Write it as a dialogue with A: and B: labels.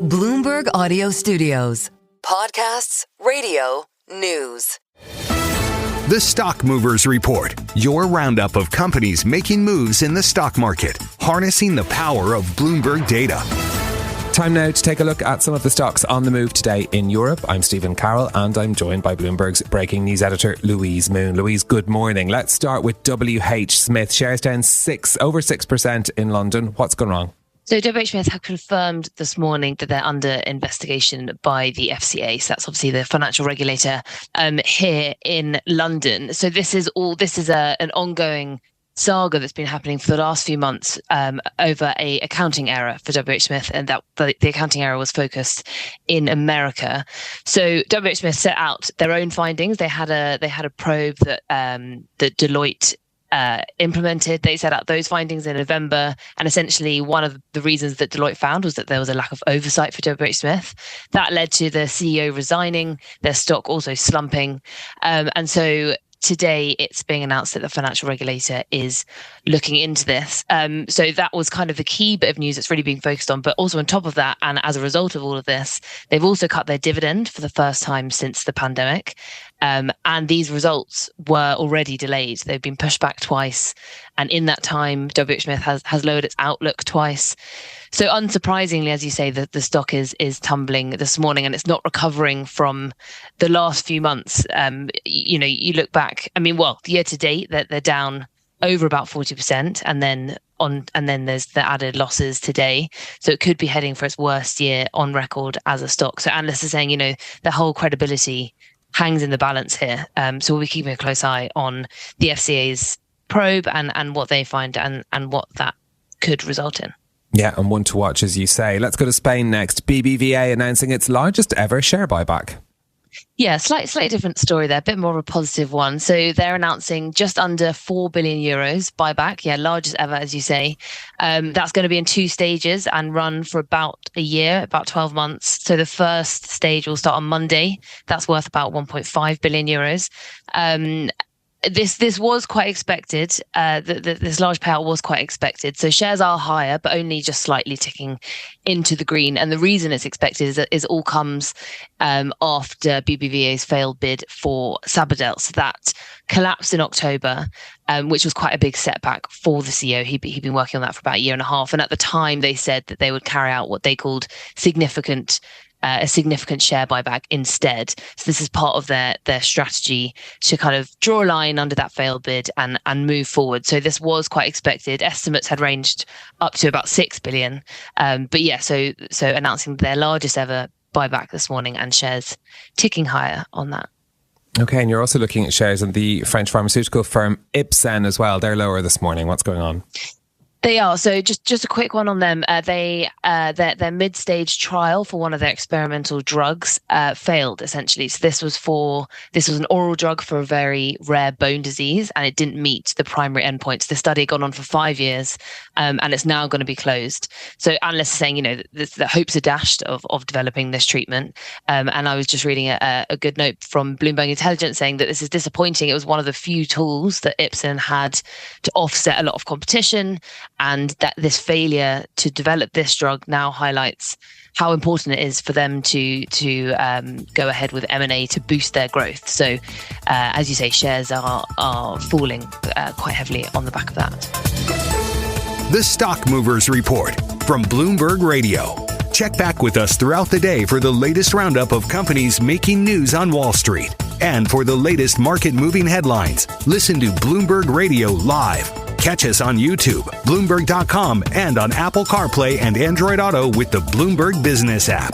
A: Bloomberg Audio Studios. Podcasts, radio, news.
B: The Stock Movers Report, your roundup of companies making moves in the stock market, harnessing the power of Bloomberg data.
C: Time now to take a look at some of the stocks on the move today in Europe. I'm Stephen Carroll and I'm joined by Bloomberg's breaking news editor Louise Moon. Louise, good morning. Let's start with WH Smith. Shares down over 6% in London. What's gone wrong?
D: So WH Smith have confirmed this morning that they're under investigation by the FCA. So that's obviously the financial regulator here in London. So this is an ongoing saga that's been happening for the last few months over a accounting error for WH Smith, and that the accounting error was focused in America. So WH Smith set out their own findings. They had a probe that Deloitte implemented. They set out those findings in November, and essentially one of the reasons that Deloitte found was that there was a lack of oversight for WH Smith. That led to the CEO resigning, their stock also slumping, and so today it's being announced that the financial regulator is looking into this. So that was kind of the key bit of news that's really being focused on. But also on top of that, and as a result of all of this, they've also cut their dividend for the first time since the pandemic. And these results were already delayed. They've been pushed back twice. And in that time, WH Smith has lowered its outlook twice. So unsurprisingly, as you say, the stock is tumbling this morning, and it's not recovering from the last few months. You look back, year to date, they're down over about 40%, and then there's the added losses today. So it could be heading for its worst year on record as a stock. So analysts are saying, the whole credibility hangs in the balance here. So we'll be keeping a close eye on the FCA's probe and what they find and what that could result in.
C: Yeah, and one to watch, as you say. Let's go to Spain next. BBVA announcing its largest ever share buyback.
D: Yeah, slightly different story there, a bit more of a positive one. So they're announcing just under 4 billion euros buyback. Yeah, largest ever, as you say. That's going to be in 2 stages and run for about a year, about 12 months. So the first stage will start on Monday. That's worth about 1.5 billion euros. This was quite expected. This large payout was quite expected. So shares are higher, but only just slightly ticking into the green. And the reason it's expected is that it all comes after BBVA's failed bid for Sabadell. So that collapsed in October, which was quite a big setback for the CEO. He'd been working on that for about a year and a half. And at the time, they said that they would carry out what they called a significant share buyback instead. So this is part of their strategy to kind of draw a line under that failed bid and move forward. So this was quite expected. Estimates had ranged up to about 6 billion. But yeah, so announcing their largest ever buyback this morning and shares ticking higher on that.
C: Okay, and you're also looking at shares in the French pharmaceutical firm Ipsen as well. They're lower this morning. What's going on?
D: They are. So just a quick one on them. Their mid-stage trial for one of their experimental drugs failed, essentially. So this was an oral drug for a very rare bone disease, and it didn't meet the primary endpoints. The study had gone on for 5 years, and it's now going to be closed. So analysts are saying, the hopes are dashed of developing this treatment. And I was just reading a good note from Bloomberg Intelligence saying that this is disappointing. It was one of the few tools that Ipsen had to offset a lot of competition, and that this failure to develop this drug now highlights how important it is for them to go ahead with M&A to boost their growth. So, as you say, shares are falling quite heavily on the back of that.
B: The Stock Movers Report from Bloomberg Radio. Check back with us throughout the day for the latest roundup of companies making news on Wall Street. And for the latest market-moving headlines, listen to Bloomberg Radio live. Catch us on YouTube, Bloomberg.com, and on Apple CarPlay and Android Auto with the Bloomberg Business app.